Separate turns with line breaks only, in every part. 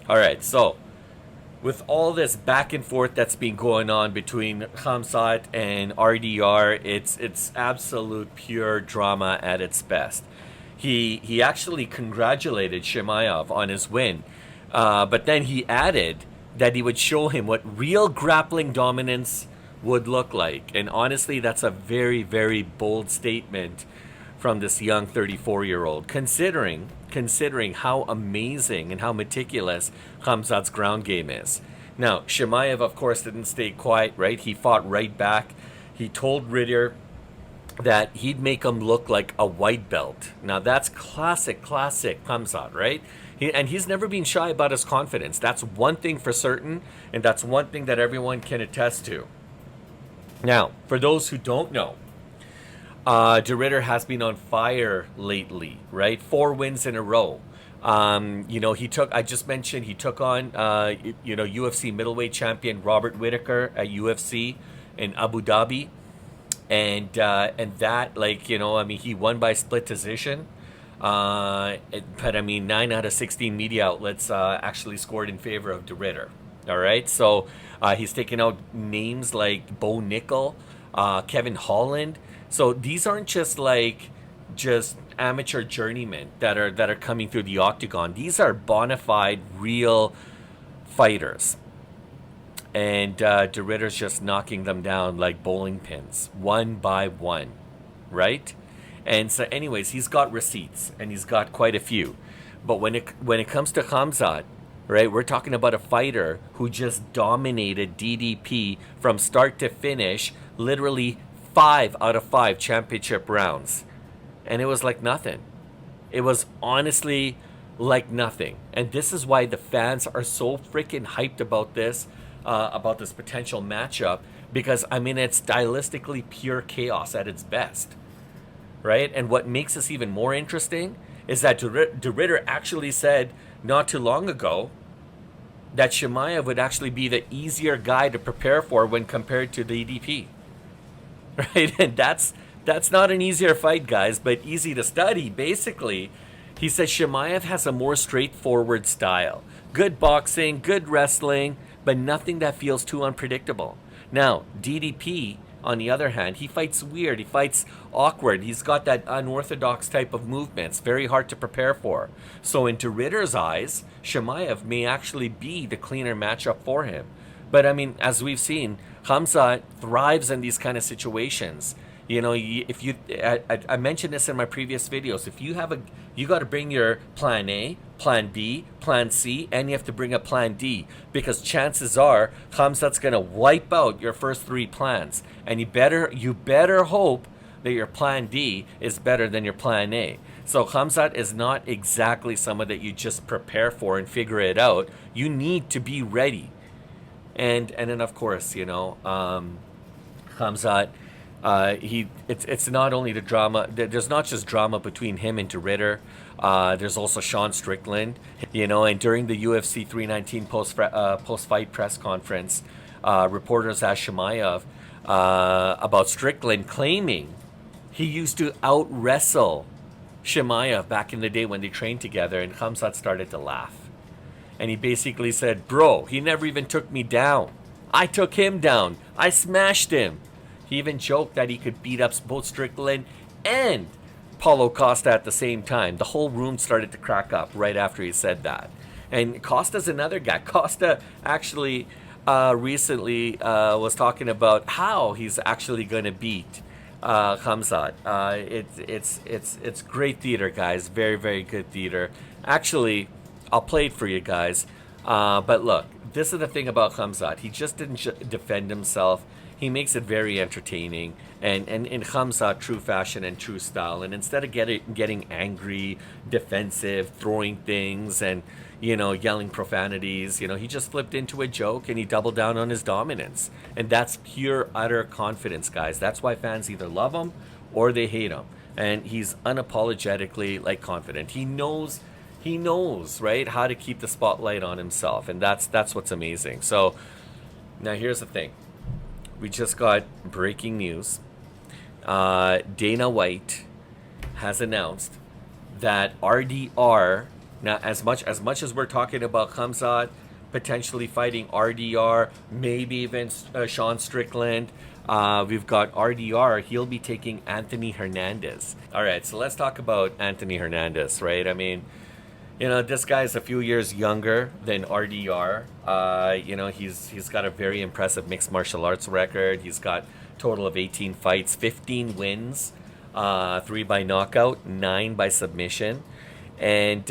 All right, so with all this back and forth that's been going on between Khamzat and RDR, it's absolute pure drama at its best. He actually congratulated Chimaev on his win, but then he added that he would show him what real grappling dominance would look like. And honestly, that's a very, very bold statement from this young 34-year-old, considering how amazing and how meticulous Khamzat's ground game is. Now, Chimaev, of course, didn't stay quiet, right? He fought right back. He told Ridder that he'd make him look like a white belt. Now, that's classic Khamzat, right? And he's never been shy about his confidence. That's one thing for certain, and that's one thing that everyone can attest to. Now, for those who don't know, De Ridder has been on fire lately, right? 4 wins in a row. I just mentioned he took on, UFC middleweight champion Robert Whittaker at UFC in Abu Dhabi. And that, he won by split decision. But 9 out of 16 media outlets actually scored in favor of De Ridder. All right, so he's taken out names like Bo Nickel, Kevin Holland. So these aren't just amateur journeymen that are coming through the octagon. These are bona fide, real fighters. And De Ridder's just knocking them down like bowling pins, one by one, right? And so, anyways, he's got receipts, and he's got quite a few. But when it comes to Khamzat, right, we're talking about a fighter who just dominated DDP from start to finish, literally 5 out of 5 championship rounds. And it was like nothing. It was honestly like nothing. And this is why the fans are so freaking hyped about this potential matchup, because it's stylistically pure chaos at its best, right? And what makes this even more interesting is that De Ridder actually said not too long ago that Chimaev would actually be the easier guy to prepare for when compared to the DDP, right? And that's not an easier fight, guys, but easy to study. Basically, he says Chimaev has a more straightforward style, good boxing, good wrestling, but nothing that feels too unpredictable. Now, DDP, on the other hand, he fights weird. He fights awkward. He's got that unorthodox type of movements, very hard to prepare for. So in De Ridder's eyes, Chimaev may actually be the cleaner matchup for him. But as we've seen, Khamzat thrives in these kind of situations. I mentioned this in my previous videos. If you got to bring your plan A, plan B, plan C, and you have to bring a plan D, because chances are Khamzat's going to wipe out your first 3 plans, and you better hope that your plan D is better than your plan A. So Khamzat is not exactly someone that you just prepare for and figure it out. You need to be ready, and then of course Khamzat. It's not only the drama. There's not just drama between him and De Ridder. There's also Sean Strickland, and during the UFC 319 post-fight press conference, reporters asked Chimaev about Strickland claiming he used to out-wrestle Chimaev back in the day when they trained together, and Khamzat started to laugh. And he basically said, "Bro, he never even took me down. I took him down. I smashed him." He even joked that he could beat up both Strickland and Paulo Costa at the same time. The whole room started to crack up right after he said that. And Costa's another guy. Costa actually recently was talking about how he's actually going to beat Khamzat. It's great theater, guys. Very, very good theater. Actually, I'll play it for you guys. But look, this is the thing about Khamzat. He just didn't defend himself. He makes it very entertaining, and in Khamzat true fashion and true style. And instead of getting angry, defensive, throwing things, and yelling profanities, he just flipped into a joke, and he doubled down on his dominance. And that's pure, utter confidence, guys. That's why fans either love him or they hate him. And he's unapologetically confident. He knows, right, how to keep the spotlight on himself, and that's what's amazing. So now here's the thing. We just got breaking news. Dana White has announced that RDR Now, as much as we're talking about Khamzat potentially fighting RDR, maybe even Sean Strickland, we've got RDR. He'll be taking Anthony Hernandez. All right, so let's talk about Anthony Hernandez, right? I mean, this guy's a few years younger than RDR. He's got a very impressive mixed martial arts record. He's got a total of 18 fights, 15 wins, 3 by knockout, 9 by submission. And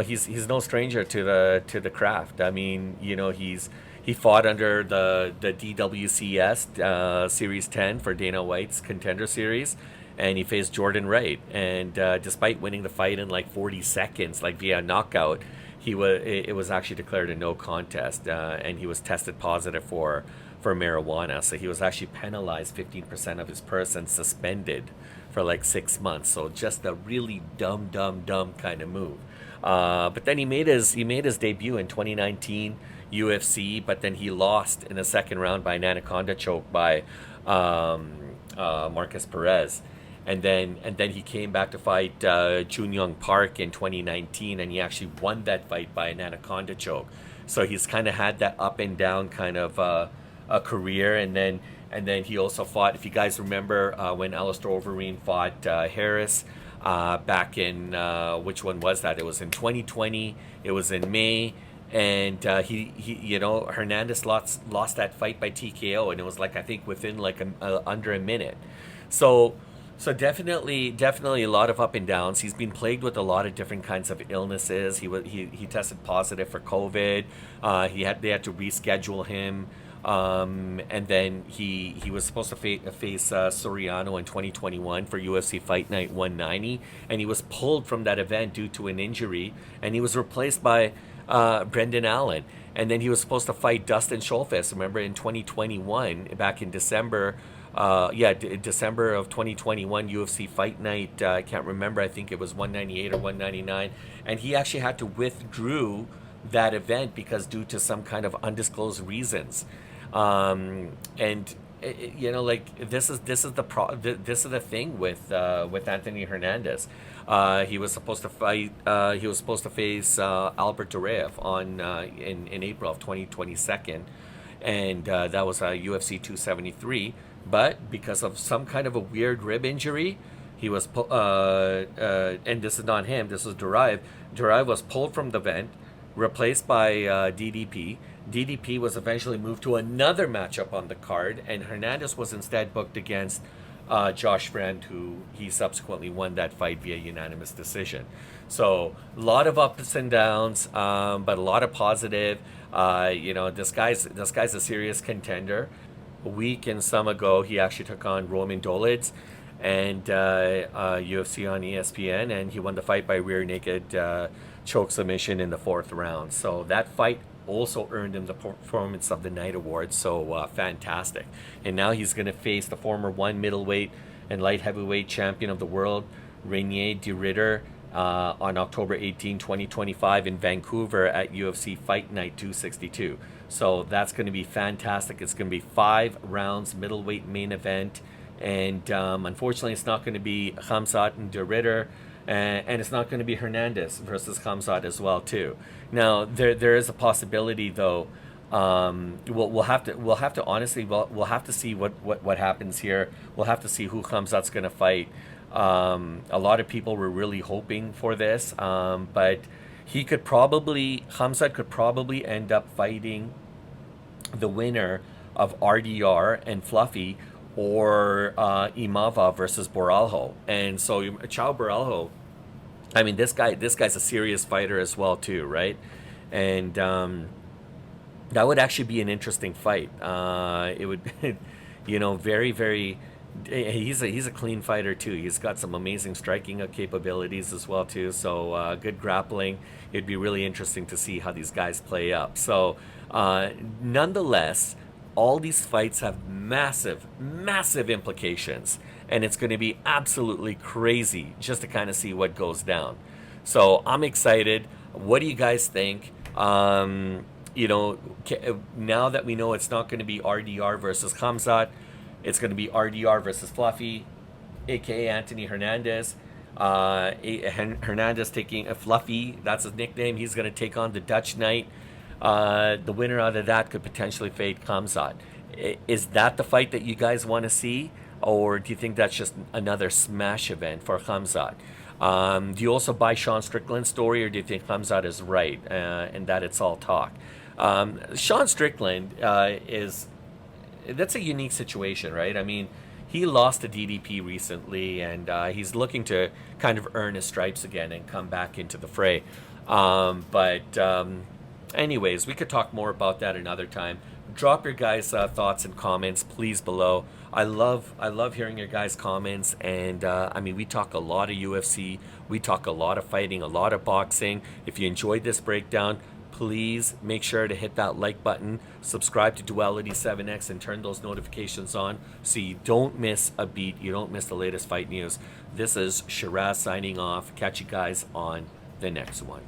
he's no stranger to the craft. I mean, he fought under the DWCS Series 10 for Dana White's Contender Series, and he faced Jordan Wright. And despite winning the fight in like 40 seconds, like via knockout, it was actually declared a no contest, and he was tested positive for marijuana. So he was actually penalized 15% of his purse and suspended for like 6 months. So just a really dumb kind of move. But then he made his debut in 2019 UFC, but then he lost in the second round by an anaconda choke by Marcus Perez. And then he came back to fight Jun Young Park in 2019, and he actually won that fight by an anaconda choke. So he's kind of had that up and down kind of a career. And then he also fought, if you guys remember, when Alistair Overeem fought Harris back in, which one was that? It was in 2020. It was in May. And Hernandez lost that fight by TKO, and it was like, I think within like under a minute. So definitely a lot of up and downs. He's been plagued with a lot of different kinds of illnesses. He tested positive for COVID. They had to reschedule him. And then he was supposed to face Soriano in 2021 for UFC Fight Night 190, and he was pulled from that event due to an injury, and he was replaced by Brendan Allen. And then he was supposed to fight Dustin Scholfest, remember, in 2021, back in December. December of 2021 UFC Fight Night. I can't remember. I think it was 198 or 199, and he actually had to withdraw that event because due to some kind of undisclosed reasons. This is the thing with Anthony Hernandez. He was supposed to fight. He was supposed to face Albert Durev in April of 2022, and that was UFC 273. But because of some kind of a weird rib injury, he was and this is not him. This is Durev. Durev was pulled from the event, replaced by DDP. DDP was eventually moved to another matchup on the card, and Hernandez was instead booked against Josh Friend, who he subsequently won that fight via unanimous decision. So a lot of ups and downs, but a lot of positive. This guy's a serious contender. A week and some ago, he actually took on Roman Dolidze and UFC on ESPN, and he won the fight by rear naked choke submission in the 4th round. So that fight also earned him the Performance of the Night award. So fantastic. And now he's going to face the former 1 middleweight and light heavyweight champion of the world, Reinier de Ridder, on October 18, 2025 in Vancouver at UFC Fight Night 262. So that's going to be fantastic. It's going to be 5 rounds, middleweight main event. And unfortunately, it's not going to be Khamzat and de Ridder. And it's not going to be Hernandez versus Khamzat as well too. Now there is a possibility though. We'll have to honestly we'll have to see what happens here. We'll have to see who Khamzat's going to fight. A lot of people were really hoping for this, but Khamzat could probably end up fighting the winner of RDR and Fluffy, or Imava versus Boralho. And so Chao Boralho, I mean, this guy's a serious fighter as well too, right? And that would actually be an interesting fight. It would, very, very. He's a clean fighter too. He's got some amazing striking capabilities as well too. So good grappling. It'd be really interesting to see how these guys play up. So nonetheless, all these fights have massive implications, and it's going to be absolutely crazy just to kind of see what goes down. So I'm excited. What do you guys think? Now that we know it's not going to be RDR versus Khamzat, it's going to be RDR versus Fluffy, aka Anthony Hernandez. Hernandez taking a Fluffy, that's his nickname. He's going to take on the Dutch Knight. The winner out of that could potentially fade Khamzat. Is that the fight that you guys want to see? Or do you think that's just another smash event for Khamzat? Do you also buy Sean Strickland's story, or do you think Khamzat is right and that it's all talk? Sean Strickland that's a unique situation, right? I mean, he lost to DDP recently, and he's looking to kind of earn his stripes again and come back into the fray. Anyways, we could talk more about that another time. Drop your guys' thoughts and comments, please, below. I love hearing your guys' comments, and I mean, we talk a lot of UFC, we talk a lot of fighting, a lot of boxing. If you enjoyed this breakdown, please make sure to hit that like button, subscribe to Duality 7X, and turn those notifications on so you don't miss a beat, you don't miss the latest fight news. This is Shiraz signing off. Catch you guys on the next one.